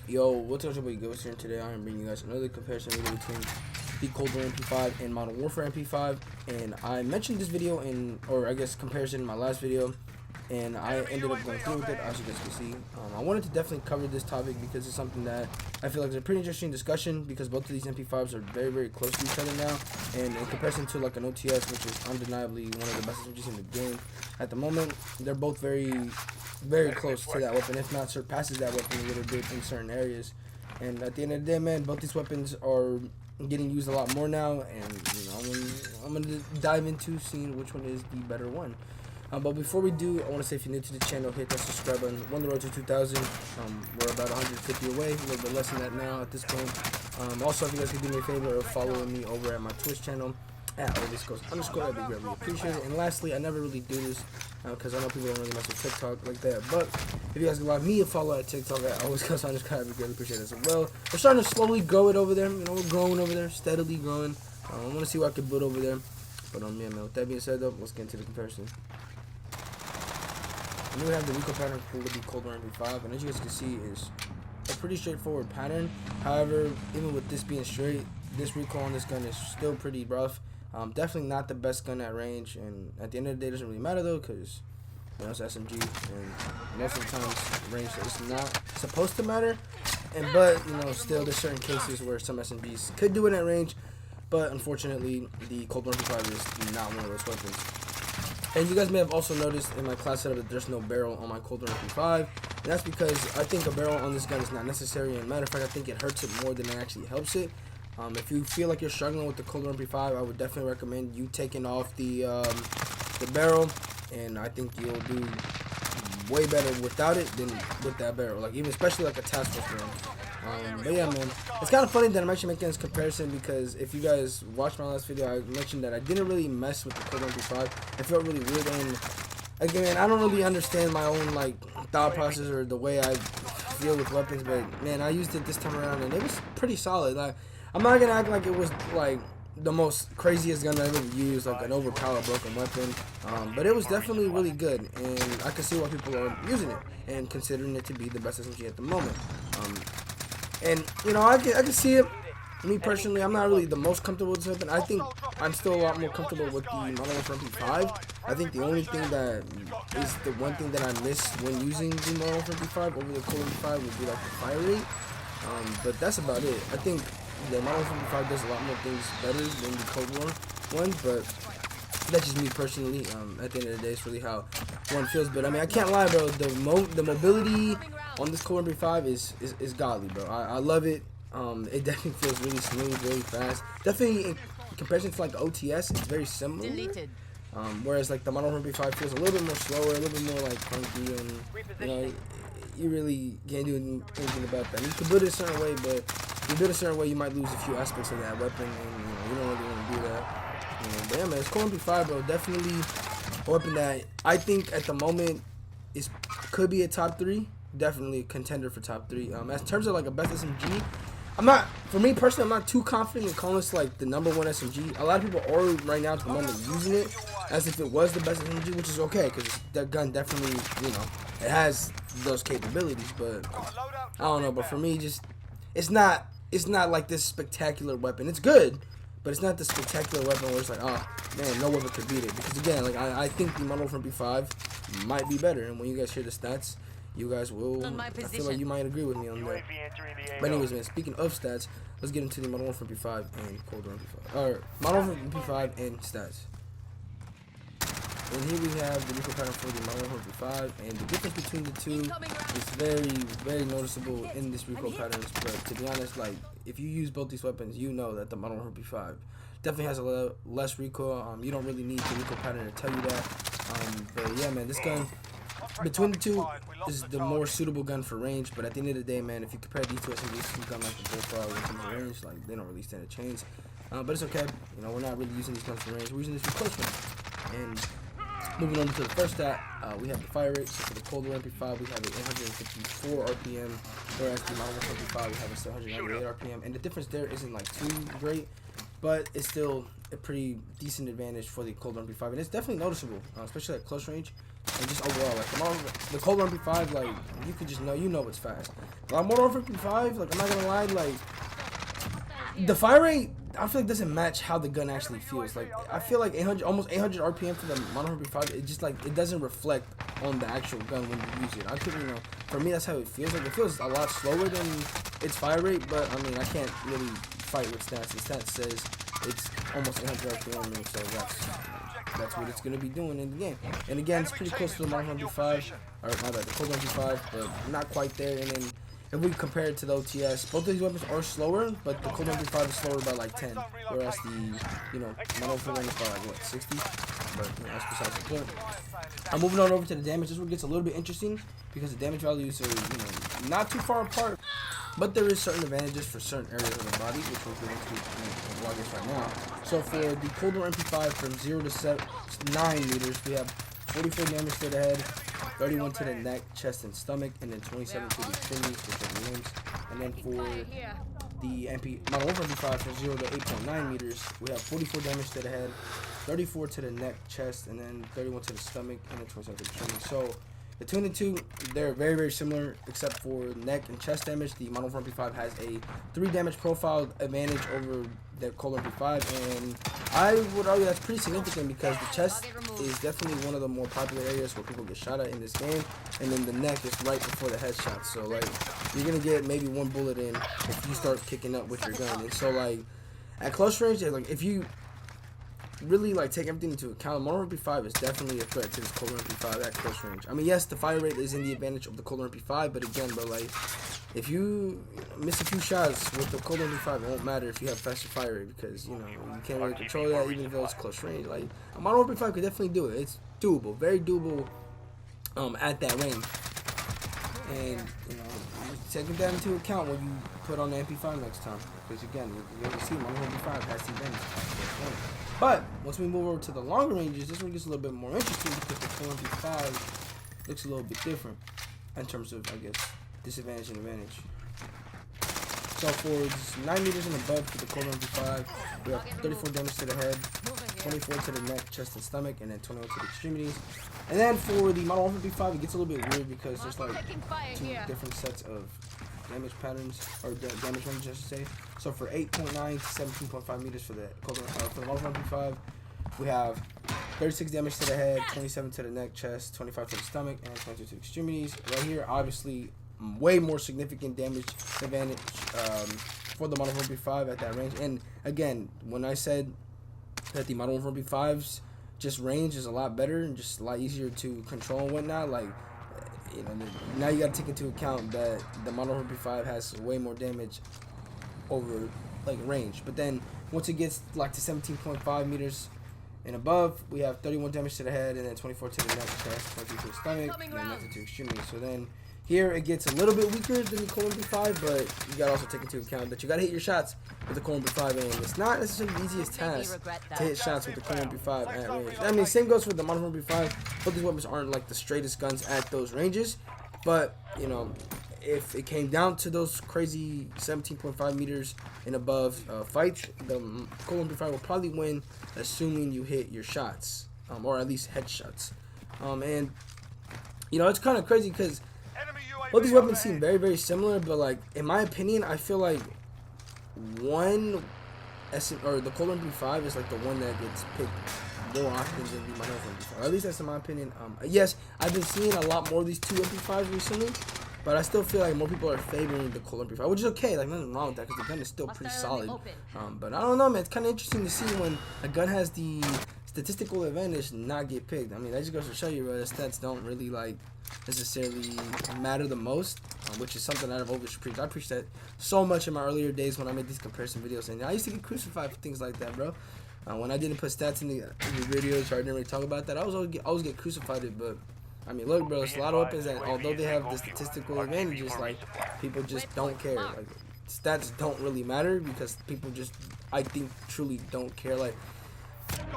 Yo, what's up, everybody? Ghost here, and today I am bringing you guys another comparison video between the Cold War MP5 and Modern Warfare MP5. And I mentioned this video or I guess comparison in my last video, and I ended up going through with it, as you guys can see. I wanted to definitely cover this topic because it's something that I feel like is a pretty interesting discussion, because both of these MP5s are very, very close to each other now. And in comparison to like an OTS, which is undeniably one of the best SMGs in the game at the moment, they're both very close to that weapon, if not surpasses that weapon a little bit in certain areas. And at the end of the day, man, both these weapons are getting used a lot more now, and you know, I'm gonna dive into seeing which one is the better one. But before we do, I want to say, if you're new to the channel, hit that subscribe button. We're on the road to 2,000. We're about 150 away, a little bit less than that now at this point. Also, if you guys could do me a favor of following me over at my Twitch channel at @_, that'd be greatly appreciated. And lastly, I never really do this because I know people don't really mess with TikTok like that. But if you guys can allow me a follow at TikTok at @_, that'd be greatly appreciated as well. We're starting to slowly grow it over there. You know, we're growing over there, steadily growing. I want to see what I can build over there. But yeah, man. With that being said, though, let's get into the comparison. And then we have the recoil pattern for the Cold War MP5, and as you guys can see, is a pretty straightforward pattern. However, even with this being straight, this recoil on this gun is still pretty rough. Definitely not the best gun at range, and at the end of the day, it doesn't really matter though, because you know, it's SMG, and most of the times range is not supposed to matter. But you know, still there's certain cases where some SMGs could do it at range, but unfortunately, the Cold War MP5 is not one of those weapons. And you guys may have also noticed in my class setup that there's no barrel on my Cold War MP5, and that's because I think a barrel on this gun is not necessary. And matter of fact, I think it hurts it more than it actually helps it. If you feel like you're struggling with the Cold War MP5, I would definitely recommend you taking off the barrel, and I think you'll do way better without it than with that barrel. Like, even especially like a task force barrel. But yeah, man, it's kind of funny that I'm actually making this comparison, because if you guys watched my last video, I mentioned that I didn't really mess with the Cold War MP5. It felt really weird, and again, I don't really understand my own like thought process or the way I feel with weapons, but man, I used it this time around and it was pretty solid. Like, I'm not gonna act like it was like the most craziest gun I ever used, like an overpowered broken weapon, but it was definitely really good, and I can see why people are using it and considering it to be the best SMG at the moment. And you know, I can see it. Me personally, I'm not really the most comfortable with this weapon. I think I'm still a lot more comfortable with the Modern Warfare MP5. I think the only thing that is the one thing that I miss when using the Modern Warfare MP5 over the Cold War MP5 would be like the fire rate. But that's about it. I think the Modern Warfare MP5 does a lot more things better than the Cold War one, but that's just me personally. At the end of the day, it's really how one feels. But I mean, I can't lie, bro. The mobility on this Cold War MP5 is godly, bro. I love it. It definitely feels really smooth, really fast. Definitely in comparison to like the OTS, it's very similar. Whereas like the Modern Warfare MP5 feels a little bit more slower, a little bit more like clunky, and you know, you really can't do anything about that. You can build it a certain way, but if you build it a certain way, you might lose a few aspects of that weapon, and you know, you don't really want to do that. But yeah, man, it's Cold War MP5, bro. Definitely a weapon that I think at the moment could be a top 3. Definitely a contender for top 3. As terms of like a best SMG, for me personally, I'm not too confident in calling this like the #1 SMG. A lot of people are right now at the moment using it as if it was the best SMG, which is okay, because that gun definitely, you know, it has those capabilities. But I don't know. But for me, just it's not like this spectacular weapon. It's good, but it's not the spectacular weapon where it's like, oh man, no weapon could beat it. Because again, like I think the Modern Warfare MP5 might be better, and when you guys hear the stats, you guys will, I feel like you might agree with me on that. But anyways, man, speaking of stats, let's get into the Modern Warfare MP5 and Cold War MP5. Or Modern Warfare MP5 and stats. And here we have the recoil pattern for the Modern Warfare MP5, and the difference between the two is very, very noticeable in this recoil patterns. But to be honest, like, if you use both these weapons, you know that the Modern Warfare MP5 definitely has a less recoil. You don't really need the recoil pattern to tell you that. But yeah, man, this gun, between the two, is the more suitable gun for range. But at the end of the day, man, if you compare these two SMGs to a gun like the Bullfrog when it comes to range, like, they don't really stand a chance. But it's okay. You know, we're not really using these guns for range. We're using this for close range. And moving on to the first stat, we have the fire rate. So for the Cold War MP5, we have an 854 RPM, whereas the Modern Warfare MP5, we have a 798 RPM. And the difference there isn't like too great, but it's still a pretty decent advantage for the Cold War MP5, and it's definitely noticeable, especially at close range. and just overall, like the Cold MP5, like you could just know it's fast. Like Modern Warfare MP5, like I'm not gonna lie, like the fire rate I feel like doesn't match how the gun actually feels. Like I feel like 800, almost 800 RPM for the Modern Warfare MP5. It just like it doesn't reflect on the actual gun when you use it. I could, for me that's how it feels. Like it feels a lot slower than its fire rate, but I mean I can't really fight with stats. The stats says it's almost 800 RPM, so that's what it's gonna be doing in the game. And again, it's pretty close to the Modern MP5, or my bad, the Cold MP5, but not quite there. And then if we compare it to the OTS, both of these weapons are slower, but the Cold MP5 is slower by like 10, whereas the Modern Warfare is by like what 60. But that's besides the point. I'm moving on over to the damage. This one gets a little bit interesting because the damage values are not too far apart. But there is certain advantages for certain areas of the body, which we'll get into in the right now. So for the Cold War MP5 from 0 to 9 meters, we have 44 damage to the head, 31 to the neck, chest, and stomach, and then 27 to the extremities, which are the limbs. And then for the Modern Warfare MP5 from 0 to 8.9 meters, we have 44 damage to the head, 34 to the neck, chest, and then 31 to the stomach, and then 27 to the extremities. So between the two, they're very, very similar, except for neck and chest damage. The Modern Warfare MP5 has a 3 damage profile advantage over the Cold MP5, and I would argue that's pretty significant because the chest is definitely one of the more popular areas where people get shot at in this game, and then the neck is right before the headshot. So like, you're gonna get maybe one bullet in if you start kicking up with your gun. And so like, at close range, like if you really like take everything into account, Modern MP5 is definitely a threat to this Cold MP5 at close range. I mean, yes, the fire rate is in the advantage of the Cold MP5, but again, bro, like if you miss a few shots with the Cold MP5, it won't matter if you have faster fire rate because you can't really control that even if it's close range. Like a Modern MP5 could definitely do it. It's doable, very doable at that range. And taking that into account when you put on the MP5 next time, because again, you're going to see Modern MP5 has the advantage. But once we move over to the longer ranges, this one gets a little bit more interesting because the Cold MP5 looks a little bit different in terms of, I guess, disadvantage and advantage. So for 9 meters and above for the Cold MP5, we have 34 damage to the head, 24 to the neck, chest, and stomach, and then 21 to the extremities. And then for the Modern Warfare MP5, it gets a little bit weird because there's like 2 different sets of damage patterns, or damage ranges, I should say. So for 8.9 to 17.5 meters for the Modern Warfare MP5, we have 36 damage to the head, 27 to the neck, chest, 25 to the stomach, and 22 to the extremities. Right here, obviously, way more significant damage advantage for the Modern Warfare MP5 at that range. And again, when I said that the Modern Warfare MP5's just range is a lot better and just a lot easier to control and whatnot, like, now you gotta take into account that the Modern Warfare MP5 has way more damage over like range. But then once it gets like to 17.5 meters and above, we have 31 damage to the head, and then 24 to the neck, chest, 22 to the stomach, and then 19 to the extremities. So then here it gets a little bit weaker than the Cold MP5, but you gotta also take into account that you gotta hit your shots with the Cold MP5, and it's not necessarily the easiest task to hit shots with the Cold MP5 at range. I mean, same goes for the Modern Warfare MP5. Both these weapons aren't like the straightest guns at those ranges, but if it came down to those crazy 17.5 meters and above fights, the Cold MP5 will probably win, assuming you hit your shots, or at least headshots. And it's kind of crazy because both these weapons seem very, very similar, but like in my opinion, I feel like the Cold MP5 is like the one that gets picked more often than the Modern Warfare MP5. At least that's in my opinion. Yes, I've been seeing a lot more of these two MP5s recently, but I still feel like more people are favoring the Cold MP5, which is okay. Like nothing wrong with that because the gun is still pretty solid. But I don't know, man. It's kind of interesting to see when a gun has the statistical advantage not get picked. I mean, that just goes to show you, bro, the stats don't really like necessarily matter the most, which is something that I've always preached. I preached that so much in my earlier days when I made these comparison videos, and I used to get crucified for things like that, bro. When I didn't put stats in the videos, or I didn't really talk about that, I was always get crucified. But I mean, look, bro, there's a lot of weapons that, although they have the statistical advantages, like people just don't care. Like stats don't really matter because people just, I think, truly don't care. Like,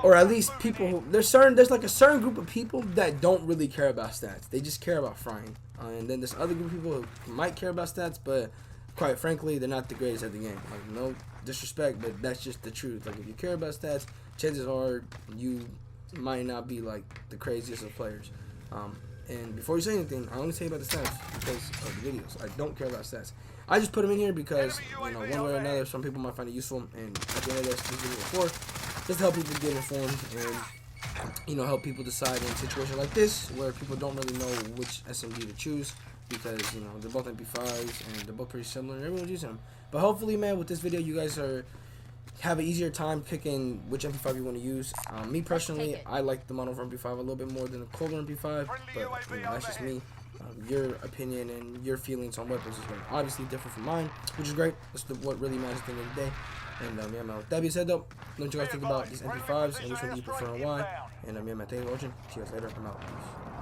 or at least people who, there's like a certain group of people that don't really care about stats. They just care about frying. And then there's other group of people who might care about stats, but quite frankly, they're not the greatest at the game. Like, no disrespect, but that's just the truth. Like, if you care about stats, chances are you might not be like the craziest of players. And before you say anything, I only say about the stats because of the videos. I don't care about stats. I just put them in here because, you know, one way or another, some people might find it useful. And at the end of this video before, just to help people get informed and, you know, help people decide in a situation like this where people don't really know which SMG to choose because, you know, they're both MP5s and they're both pretty similar and everyone's using them. But hopefully, man, with this video, you guys have an easier time picking which MP5 you want to use. Me personally, I like the mono MP5 a little bit more than the colder MP5, but you know, that's just me. Your opinion and your feelings on weapons is going to obviously differ from mine, which is great. That's what really matters at the end of the day. And yeah, man, with that being said, though, let you guys think about these MP5s and which one do you prefer and why. And yeah, man, thanks for watching. See you guys later. I'm out. Peace.